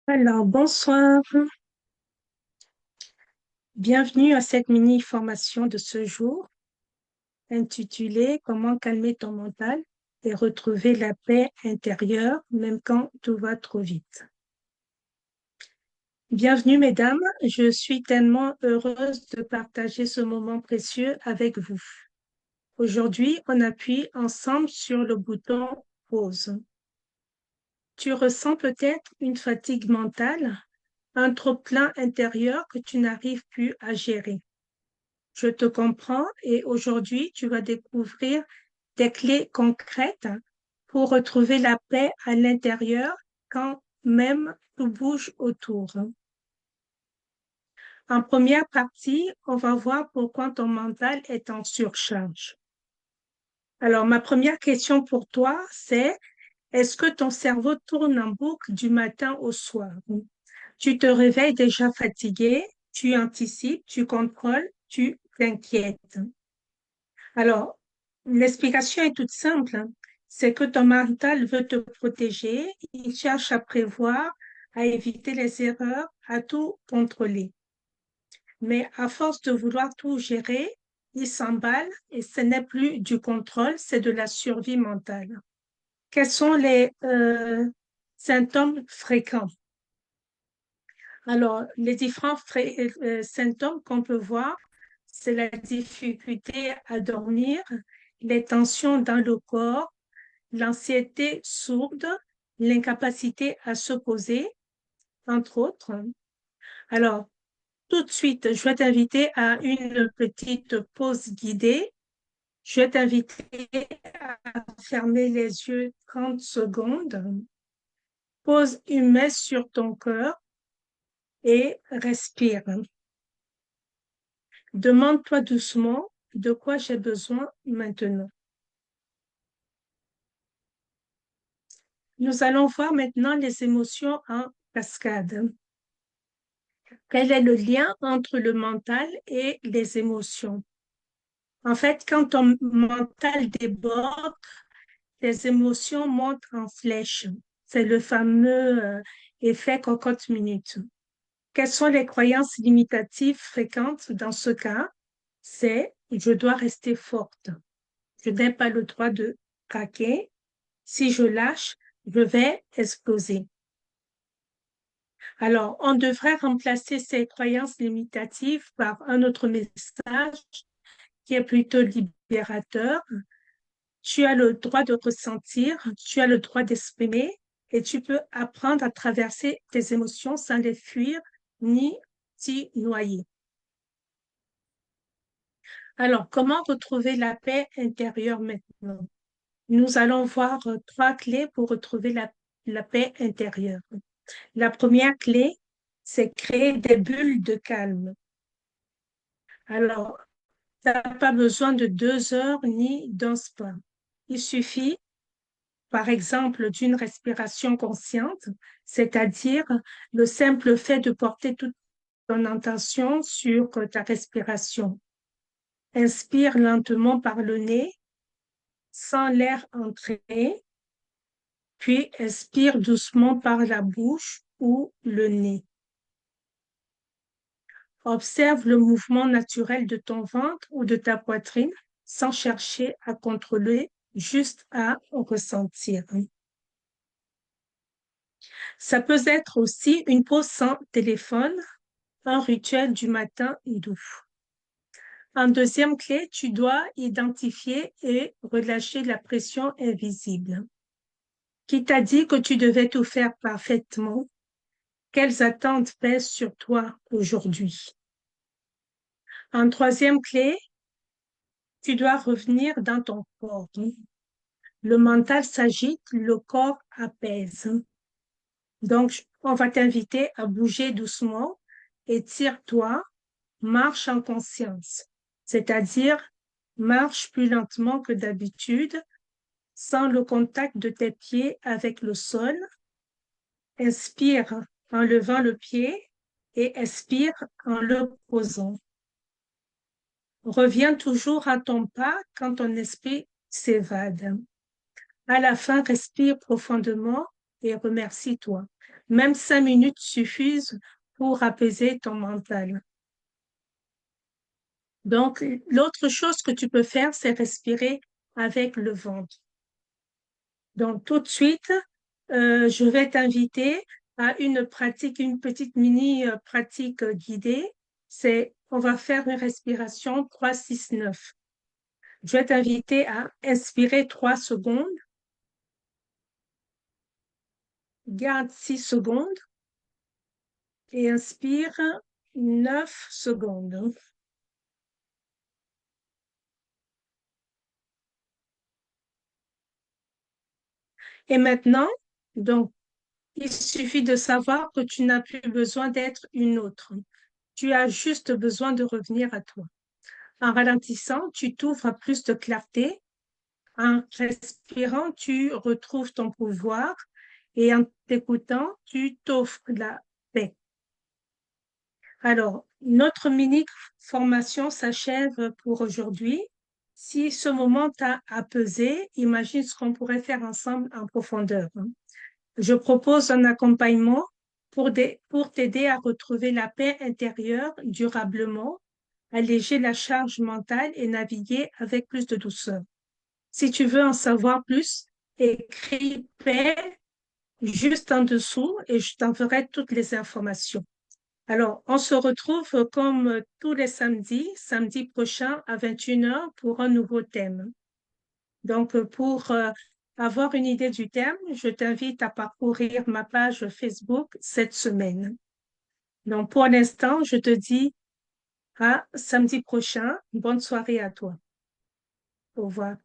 Alors, bonsoir. Bienvenue à cette mini-formation de ce jour intitulée Comment calmer ton mental et retrouver la paix intérieure même quand tout va trop vite. Bienvenue, mesdames. Je suis tellement heureuse de partager ce moment précieux avec vous. Aujourd'hui, on appuie ensemble sur le bouton pause. Tu ressens peut-être une fatigue mentale, un trop-plein intérieur que tu n'arrives plus à gérer. Je te comprends et aujourd'hui, tu vas découvrir des clés concrètes pour retrouver la paix à l'intérieur quand même tout bouge autour. En première partie, on va voir pourquoi ton mental est en surcharge. Alors, ma première question pour toi, c'est est-ce que ton cerveau tourne en boucle du matin au soir? Tu te réveilles déjà fatigué, tu anticipes, tu contrôles, tu t'inquiètes. Alors, l'explication est toute simple, hein. C'est que ton mental veut te protéger, il cherche à prévoir, à éviter les erreurs, à tout contrôler. Mais à force de vouloir tout gérer, il s'emballe et ce n'est plus du contrôle, c'est de la survie mentale. Quels sont les symptômes fréquents? Alors, les différents symptômes qu'on peut voir, c'est la difficulté à dormir, les tensions dans le corps, l'anxiété sourde, l'incapacité à se poser, entre autres. Alors, tout de suite, je vais t'inviter à une petite pause guidée. Je vais t'inviter à fermer les yeux 30 secondes. Pose une main sur ton cœur et respire. Demande-toi doucement de quoi j'ai besoin maintenant. Nous allons voir maintenant les émotions en cascade. Quel est le lien entre le mental et les émotions? En fait, quand ton mental déborde, tes émotions montent en flèche. C'est le fameux effet cocotte-minute. Quelles sont les croyances limitatives fréquentes dans ce cas? C'est je dois rester forte. Je n'ai pas le droit de craquer. Si je lâche, je vais exploser. Alors, on devrait remplacer ces croyances limitatives par un autre message qui est plutôt libérateur. Tu as le droit de ressentir, tu as le droit d'exprimer et tu peux apprendre à traverser tes émotions sans les fuir ni t'y noyer. Alors, comment retrouver la paix intérieure maintenant? Nous allons voir trois clés pour retrouver la paix intérieure. La première clé, c'est créer des bulles de calme. Alors, tu n'as pas besoin de 2 heures ni d'un spa. Il suffit, par exemple, d'une respiration consciente, c'est-à-dire le simple fait de porter toute ton attention sur ta respiration. Inspire lentement par le nez, sans l'air entrer, puis expire doucement par la bouche ou le nez. Observe le mouvement naturel de ton ventre ou de ta poitrine sans chercher à contrôler, juste à ressentir. Ça peut être aussi une pause sans téléphone, un rituel du matin doux. En deuxième clé, tu dois identifier et relâcher la pression invisible. Qui t'a dit que tu devais tout faire parfaitement? Quelles attentes pèsent sur toi aujourd'hui? En troisième clé, tu dois revenir dans ton corps. Le mental s'agite, le corps apaise. Donc, on va t'inviter à bouger doucement, étire-toi, marche en conscience, c'est-à-dire marche plus lentement que d'habitude, sans le contact de tes pieds avec le sol. Inspire en levant le pied et expire en le posant. Reviens toujours à ton pas quand ton esprit s'évade. À la fin, respire profondément et remercie-toi. Même 5 minutes suffisent pour apaiser ton mental. Donc, l'autre chose que tu peux faire, c'est respirer avec le ventre. Donc, tout de suite, je vais t'inviter à une pratique, une petite mini pratique guidée. On va faire une respiration 3-6-9. Je vais t'inviter à inspirer 3 secondes, garde 6 secondes et inspire 9 secondes. Et maintenant, donc, il suffit de savoir que tu n'as plus besoin d'être une autre. Tu as juste besoin de revenir à toi. En ralentissant, tu t'ouvres à plus de clarté. En respirant, tu retrouves ton pouvoir. Et en t'écoutant, tu t'offres la paix. Alors, notre mini formation s'achève pour aujourd'hui. Si ce moment t'a apaisé, imagine ce qu'on pourrait faire ensemble en profondeur. Je propose un accompagnement pour t'aider à retrouver la paix intérieure durablement, alléger la charge mentale et naviguer avec plus de douceur. Si tu veux en savoir plus, écris paix juste en dessous et je t'enverrai toutes les informations. Alors, on se retrouve comme tous les samedis, samedi prochain à 21 h pour un nouveau thème. Donc, pour avoir une idée du thème, je t'invite à parcourir ma page Facebook cette semaine. Donc, pour l'instant, je te dis à samedi prochain. Bonne soirée à toi. Au revoir.